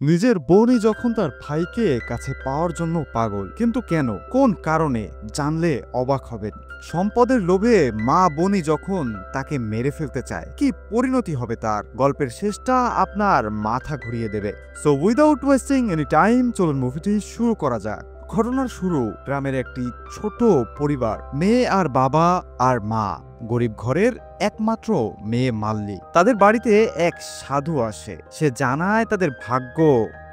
নিজের বোনই যখন তার ভাইকে কাছে পাওয়ার জন্য পাগল, কিন্তু কেন, কোন কারণে, জানলে অবাক হবেন। সম্পদের লোভে মা বোনই যখন তাকে মেরে ফেলতে চায়, কি পরিণতি হবে তার। গল্পের শেষটা আপনার মাথা ঘুরিয়ে দেবে। So without wasting any time, চলুন মুভিটি শুরু করা যাক। ঘটনার শুরু গ্রামের একটি ছোট পরিবার, মেয়ে আর বাবা আর মা। গরিব ঘরের একমাত্র মেয়ে মাল্লি। তাদের বাড়িতে এক সাধু আসে। সে জানায় তাদের ভাগ্য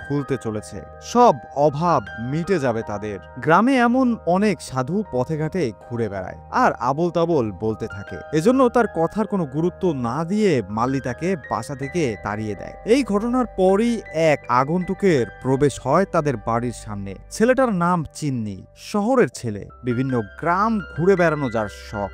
খুলতে চলেছে, সব অভাব মিটে যাবে তাদের। গ্রামে এমন অনেক সাধু পথে ঘাটে ঘুরে বেড়ায় আর আবোল তাবোল বলতে থাকে। এজন্য তার কথার কোনো গুরুত্ব না দিয়ে মাল্লি তাকে বাসা থেকে তাড়িয়ে দেয়। এই ঘটনার পরই এক আগন্তুকের প্রবেশ হয় তাদের বাড়ির সামনে। ছেলেটার নাম চিন্নি, শহরের ছেলে, বিভিন্ন গ্রাম ঘুরে বেড়ানো যার শখ।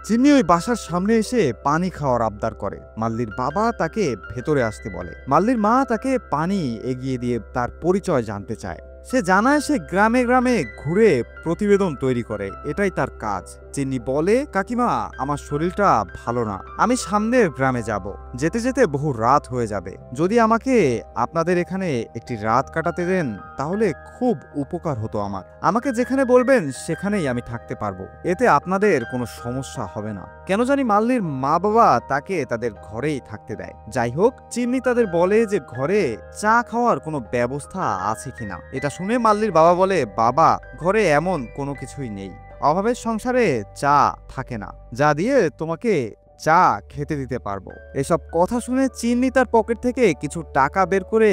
চিন্নি ওই বাসার সামনে এসে পানি খাওয়ার আবদার করে। মাল্লির বাবা তাকে ভেতরে আসতে বলে। মাল্লির মা তাকে পানি এগিয়ে দিয়ে তার পরিচয় জানতে চায়। সে জানায় সে গ্রামে গ্রামে ঘুরে প্রতিবেদন তৈরি করে, এটাই তার কাজ। চিন্নি বলে, কাকিমা, আমার শরীরটা ভালো না, আমি সামনের গ্রামে যাব। যেতে যেতে বহু রাত হয়ে যাবে। যদি আমাকে আপনাদের এখানে একটি রাত কাটাতে দেন তাহলে খুব উপকার হতো আমার। আমাকে যেখানে বলবেন সেখানেই আমি থাকতে পারবো, এতে আপনাদের কোনো সমস্যা হবে না। কেন জানি মাল্লির মা বাবা তাকে তাদের ঘরেই থাকতে দেয়। যাই হোক, চিন্নি তাদের বলে যে ঘরে চা খাওয়ার কোনো ব্যবস্থা আছে কিনা। এটা শুনে মাল্লির বাবা বলে, বাবা, ঘরে এমন কোনো কিছুই নেই, অভাবের সংসারে চা থাকে না, যা দিয়ে তোমাকে চা খেতে দিতে পারবো। এসব কথা শুনে চিন্নি তার পকেট থেকে কিছু টাকা বের করে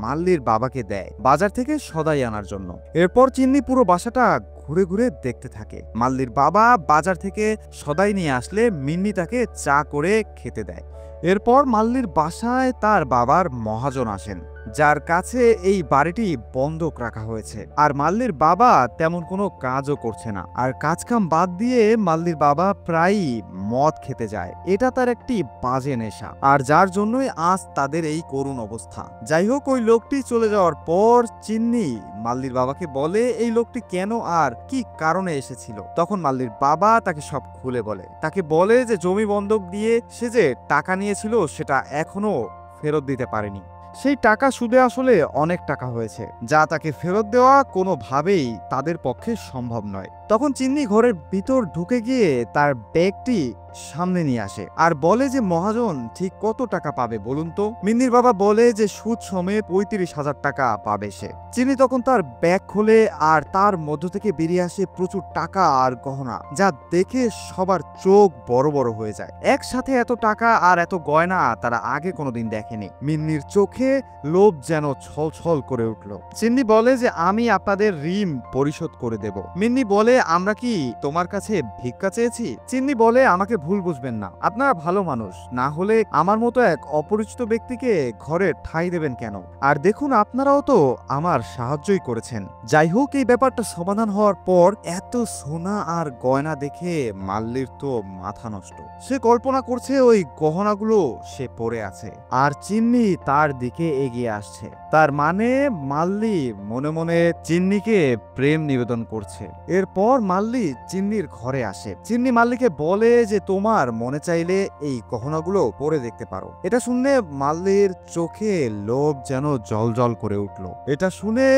মাল্লির বাবাকে দেয় বাজার থেকে সদাই আনার জন্য। এরপর চিন্নি পুরো বাসাটা ঘুরে ঘুরে দেখতে থাকে। মাল্লির বাবা বাজার থেকে সদাই নিয়ে আসলে মিন্নি তাকে চা করে খেতে দেয়। এরপর মাল্লির বাসায় তার বাবার মহাজন আসেন, যার কাছে এই বাড়িটি বন্ধক রাখা হয়েছে। আর মাল্লির বাবা তেমন কোনো কাজও করছে না, আর কাজকাম বাদ দিয়ে মাল্লির বাবা প্রায়ই মদ খেতে যায়। এটা তার একটি বাজে নেশা, আর যার জন্যই আজ তাদের এই করুণ অবস্থা। যাই হোক, ওই লোকটি চলে যাওয়ার পর চিন্নি মাল্লির বাবাকে বলে এই লোকটি কেন আর কি কারণে এসেছিল। তখন মাল্লির বাবা তাকে সব খুলে বলে। তাকে বলে যে জমি বন্ধক দিয়ে সে যে টাকা নিয়েছিল সেটা এখনো ফেরত দিতে পারেনি। সেই টাকা সুদে আসলে অনেক টাকা হয়েছে, যা তাকে ফেরত দেওয়া কোনোভাবেই তাদের পক্ষে সম্ভব নয়। তখন চিন্নি ঘরের ভিতর ঢুকে গিয়ে তার ব্যাগটি সামনে নিয়ে আসে আর বলে যে মহাজন ঠিক কত টাকা পাবে বলুন তো। মিন্নির বাবা বলে যে সুদ সমেত 35,000 টাকা পাবে সে। চিন্নি তখন তার ব্যাগ খোলে আর তার মধ্য থেকে বেরিয়ে আসে প্রচুর টাকা আর গহনা, যা দেখে সবার চোখ বড় বড় হয়ে যায়। একসাথে এত টাকা আর এত গয়না তারা আগে কোনোদিন দেখেনি। মিন্নির চোখে লোভ যেন ছলছল করে উঠল। চিন্নি বলে যে আমি আপনাদের ঋণ পরিশোধ করে দেব। মিন্নি বলে, আমরা কি তোমার কাছে ভিক্ষা চেয়েছি? চিন্নি বলে, আমাকে ভুল বুঝবেন না, আপনারা ভালো মানুষ, না হলে আমার মতো এক অপরিচিত ব্যক্তিকে ঘরে ঠাঁই দেবেন কেন? আর দেখুন, আপনারাও তো আমার সাহায্যই করেছেন। যাই হোক, এই ব্যাপারটা সমাধান হওয়ার পর এত সোনা আর গয়না দেখে মাল্লির তো মাথা নষ্ট। সে কল্পনা করছে ওই গহনাগুলো সে পরে আছে, আর চিন্নি তার দিকে এগিয়ে আসছে। তার মানে মাল্লি মনে মনে চিন্নিকে প্রেম নিবেদন করছে। এরপর মাল্লি চিন্নির ঘরে আসে। চিন্নি মাল্লিকে বলে যে তোমার মনে চাইলে এই গহনাগুলো পরে দেখতে পারো। এটা শুনে মাল্লির চোখে লোভ যেন জলজল করে উঠল। এটা শুনে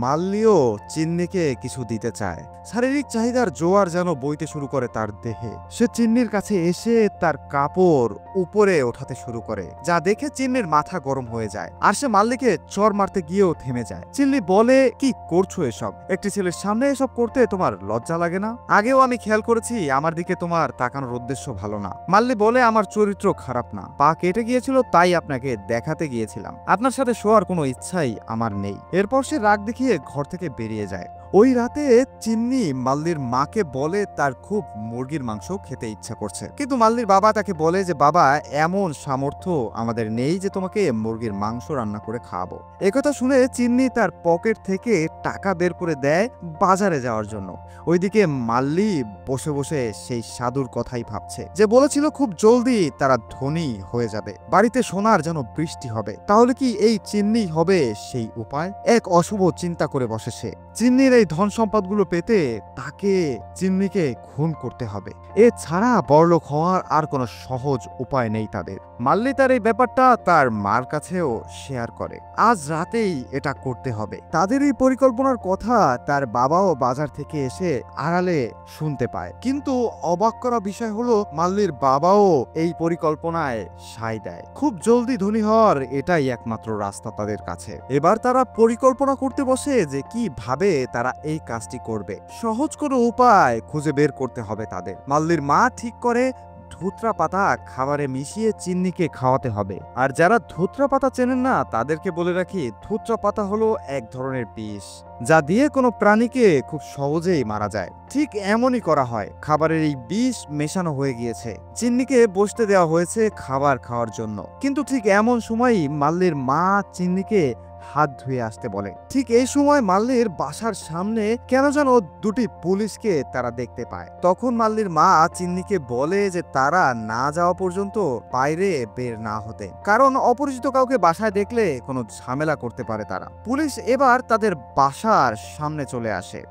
মাল্লিও চিন্নিকে কিছু দিতে চায়। শারীরিক চাহিদার জোয়ার যেন বইতে শুরু করে তার দেহে। সে চিন্নির কাছে এসে তার কাপড় উপরে ওঠাতে শুরু করে, যা দেখে চিন্নির মাথা গরম হয়ে যায়। আর সে মাল্লিকে চর মারতে গিয়েও থেমে যায়। চিন্নি বলে, কি করছো এসব? একটি ছেলের সামনে এসব করতে তোমার লজ্জা লাগে না? আগেও আমি খেয়াল করেছি আমার দিকে তোমার তাকানোর উদ্দেশ্য ভালো না। মাল্লি বলে, আমার চরিত্র খারাপ না, পা কেটে গিয়েছিল তাই আপনাকে দেখাতে গিয়েছিলাম, আপনার সাথে শোয়ার কোনো ইচ্ছাই আমার নেই। এরপর সে রাগ দেখিয়ে ঘর থেকে বেরিয়ে যায়। ওই রাতে চিন্নি মাল্লির মাকে বলে তার খুব মুরগির মাংস খেতে ইচ্ছা করছে, কিন্তু মাল্লির বাবা তাকে বলে যে বাবা, এমন সামর্থ্য আমাদের নেই যে তোমাকে মুরগির মাংস রান্না করে খাওয়াবো। একথা শুনে চিন্নি তার পকেট থেকে টাকা বের করে দেয় বাজারে যাওয়ার জন্য। ওইদিকে মাল্লি বসে বসে সেই সাধুর কথাই ভাবছে, যে বলেছিল খুব জলদি তারা ধনী হয়ে যাবে, বাড়িতে সোনার যেন বৃষ্টি হবে। তাহলে কি এই চিন্নি হবে সেই উপায়? এক অশুভ চিন্তা করে বসে সে। চিন্নির এই এই ধন সম্পদগুলো পেতে তাকে চিন্নিকে খুন করতে হবে। এছাড়া বড়লোক হওয়ার আর কোনো সহজ উপায় নেই তাদের। মাল্লি তার এই ব্যাপারটা তার মার কাছেও শেয়ার করে। আজ রাতেই এটা করতে হবে। তাদের এই পরিকল্পনার কথা তার বাবাও বাজার থেকে এসে আড়ালে শুনতে পায়। কিন্তু অবাক করা বিষয় হলো মাল্লির বাবাও এই পরিকল্পনায় সায় দেয়। খুব জলদি ধনী হওয়ার এটাই একমাত্র রাস্তা তাদের কাছে। এবার তারা পরিকল্পনা করতে বসে যে কিভাবে তারা এই কাজটি করবে। সহজ কোনো উপায় খুঁজে বের করতে হবে তাদের। মাল্লির মা ঠিক করে ধুতরা পাতা খাবারে মিশিয়ে চিন্নিকে খাওয়াতে হবে। আর যারা ধুতরা পাতা চেনেন না তাদেরকে বলে রাখি, ধুতরা পাতা হলো এক ধরনের বিষ যা দিয়ে কোনো প্রাণীকে খুব সহজেই মারা যায়। ঠিক এমনই করা হয়। খাবারের এই বিষ মেশানো হয়ে গিয়েছে। চিন্নিকে বসতে দেওয়া হয়েছে খাবার খাওয়ার জন্য। কিন্তু ঠিক এমন সময়ই মাল্লির মা চিন্নিকে হাত ধুয়ে আসতে বলে। ঠিক এই সময় মাল্লির বাসার সামনে কেন যেন দুটি পুলিশকে তারা দেখতে পায়। তখন মাল্লির মা চিন্নিকে বলে যে তারা না যাওয়া পর্যন্ত বাইরে বের না হতে, কারণ অপরিচিত কাউকে বাসায় দেখলে কোনো ঝামেলা করতে পারে তারা। পুলিশ এবার তাদের বাসার সামনে চলে আসে।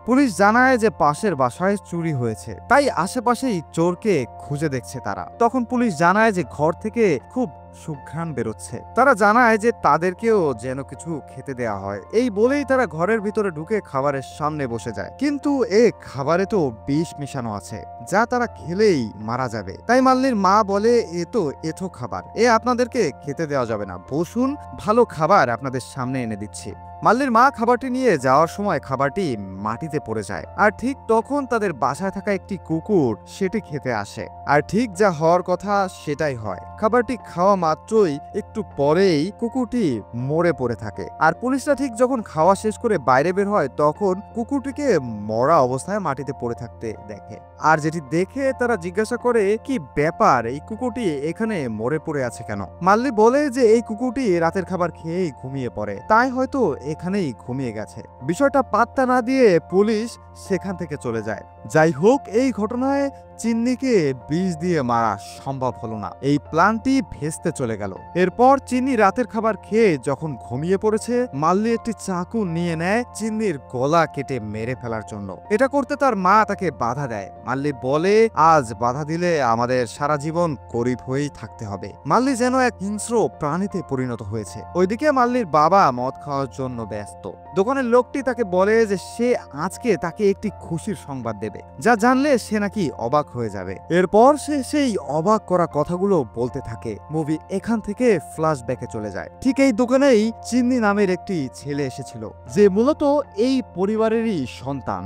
পুলিশ জানায় যে পাশের বাসায় চুরি হয়েছে, তাই আশেপাশেই চোরকে খুঁজে দেখছে তারা। তখন পুলিশ জানায় যে ঘর থেকে খুব সুঘ্রাণ বেরোচ্ছে। তারা জানায় যে তাদেরকেও যেন কিছু খেতে দেয়া হয়। এই বলেই তারা ঘরের ভিতরে ঢুকে খাবারের সামনে বসে যায়। কিন্তু এ খাবারে তো বিষ মেশানো আছে, যা তারা খেলেই মারা যাবে। তাই মাল্লির মা বলে, এ তো এঁঠো খাবার, আপনাদেরকে খেতে দেওয়া যাবে না। বসুন, ভালো খাবার আপনাদের সামনে এনে দিচ্ছি। মাল্লির মা খাবারটি নিয়ে যাওয়ার সময় খাবারটি মাটিতে পড়ে যায়। আর ঠিক তখন তাদের বাসায় থাকা একটি কুকুর সেটি খেতে আসে। আর ঠিক যা হওয়ার কথা সেটাই হয়। খাবারটি খাওয়া মাত্রই একটু পরেই কুকুরটি মরে পড়ে থাকে। আর পুলিশরা ঠিক যখন খাওয়া শেষ করে বাইরে বের হয় তখন কুকুরটিকে মরা অবস্থায় মাটিতে পড়ে থাকতে দেখে। আর যেটি দেখে তারা জিজ্ঞাসা করে, কি ব্যাপার, এই কুকুরটি এখানে মরে পড়ে আছে কেন? মাল্লি বলে যে এই কুকুরটি রাতের খাবার খেয়েই ঘুমিয়ে পড়ে, তাই হয়তো এখানেই ঘুমিয়ে গেছে। বিষয়টা পাত্তা না দিয়ে পুলিশ সেখান থেকে চলে যায়। যাই হোক, এই ঘটনায় চিন্নিকে বিষ দিয়ে মারা সম্ভব হলো না। এই প্ল্যানটি ভেস্তে চলে গেল। এরপর চিন্নি রাতের খাবার খেয়ে যখন ঘুমিয়ে পড়েছে, মাল্লি একটি চাকু নিয়ে নেয় চিন্নির গলা কেটে মেরে ফেলার জন্য। এটা করতে তার মা তাকে বাধা দেয়। মাল্লি বলে, আজ বাধা দিলে আমাদের সারা জীবন গরিব হয়েই থাকতে হবে। মাল্লি যেন এক হিংস্র প্রাণীতে পরিণত হয়েছে। ওইদিকে মাল্লির বাবা মদ খাওয়ার জন্য ব্যস্ত। দোকানের লোকটি তাকে বলে যে সে আজকে তাকে একটি খুশির সংবাদ দেবে, যা জানলে সে নাকি অবাক হয়ে যাবে। এরপর সে সেই অবাক করা কথাগুলো বলতে থাকে। মুভি এখান থেকে ফ্ল্যাশব্যাকে চলে যায়। ঠিক এই দোকানেই চিন্নি নামের একটি ছেলে এসেছিল, যে মূলত এই পরিবারেরই সন্তান,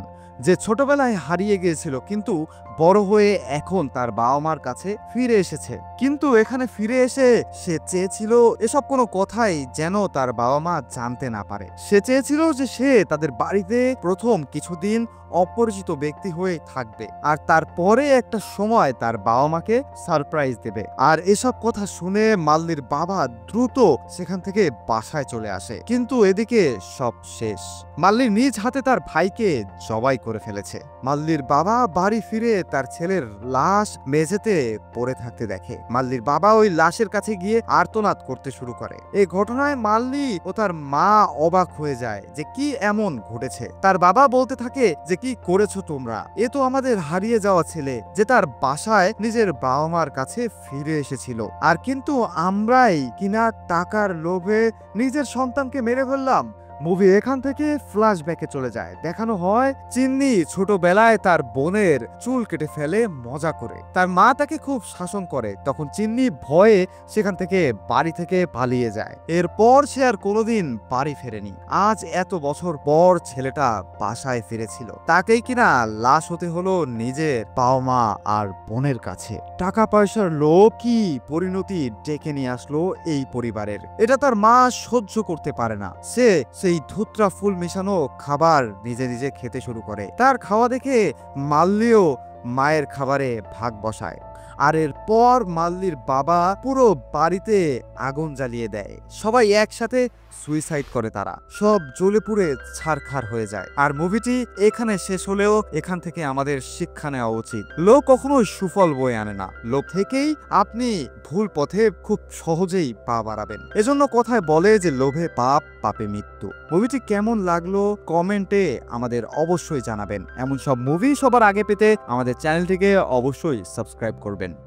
যে ছোটবেলায় হারিয়ে গিয়েছিল কিন্তু বড় হয়ে এখন তার বাবা মার কাছে ফিরে এসেছে। কিন্তু এখানে ফিরে এসে সে চেয়েছিল এসব কোনো কথাই যেন তার বাবা মা জানতে না পারে। সে চেয়েছিল যে সে তাদের বাড়িতে প্রথম কিছুদিন অপরিচিত ব্যক্তি হয়ে থাকবে, আর তারপরে একটা সময় তার বাবা মাকে সারপ্রাইজ দেবে। আর এসব কথা শুনে মাল্লির বাবা দ্রুত সেখান থেকে বাসায় চলে আসে। কিন্তু এদিকে সব শেষ। মাল্লি নিজ হাতে তার ভাইকে জবাই করে ফেলেছে। মাল্লির বাবা বাড়ি ফিরে তার ছেলের লাশ মেঝেতে পড়ে থাকতে দেখে। মাল্লির বাবা ওই লাশের কাছে গিয়ে আর্তনাদ করতে শুরু করে। এই ঘটনায় মাল্লি ও তার মা অবাক হয়ে যায় যে কি এমন ঘটেছে। তার বাবা বলতে থাকে যে কি করেছো তোমরা, এ তো আমাদের হারিয়ে যাওয়া ছেলে, যে তার বাসায় নিজের বাবা মার কাছে ফিরে এসেছিল, আর কিন্তু আমরাই কিনা টাকার লোভে নিজের সন্তানকে মেরে ফেললাম। মুভি এখান থেকে ফ্ল্যাশব্যাকে চলে যায়। দেখানো হয় চিন্নি ছোটবেলায় তার বোনের চুল কেটে ফেলে মজা করে। তার মা তাকে খুব শাসন করে। তখন চিন্নি ভয়ে সেখান থেকে বাড়ি থেকে পালিয়ে যায়। এরপর সে আর কোনোদিন বাড়ি ফেরেনি। আজ এত বছর পর ছেলেটা বাসায় ফিরেছিল। তাকেই কিনা লাশ হতে হলো নিজের বাবা মা আর বোনের কাছে। টাকা পয়সার লোভ কি পরিণতি ডেকে নিয়ে আসলো এই পরিবারের, এটা তার মা সহ্য করতে পারে না। সে সেই ধুতরা ফুল মেশানো খাবার নিজে নিজে খেতে শুরু করে। তার খাওয়া দেখে মাল্লিও মায়ের খাবারে ভাগ বসায়। আর এরপর মাল্লির বাবা পুরো বাড়িতে আগুন জ্বালিয়ে দেয়। সবাই একসাথে সুইসাইড করে, তারা সব জ্বলে পুড়ে ছারখার হয়ে যায়। আর মুভিটি এখানে শেষ হলেও এখান থেকে আমাদের শিক্ষা নেওয়া উচিত। লোভ কখনোই সুফল বয়ে আনে না। লোভ থেকেই আপনি ভুল পথে খুব সহজেই পা বাড়াবেন। এজন্য কথায় বলে যে লোভে পাপ, পাপে মৃত্যু। মুভিটি কেমন লাগলো কমেন্টে আমাদের অবশ্যই জানাবেন। এমন সব মুভি সবার আগে পেতে আমাদের চ্যানেলটিকে অবশ্যই সাবস্ক্রাইব করবেন।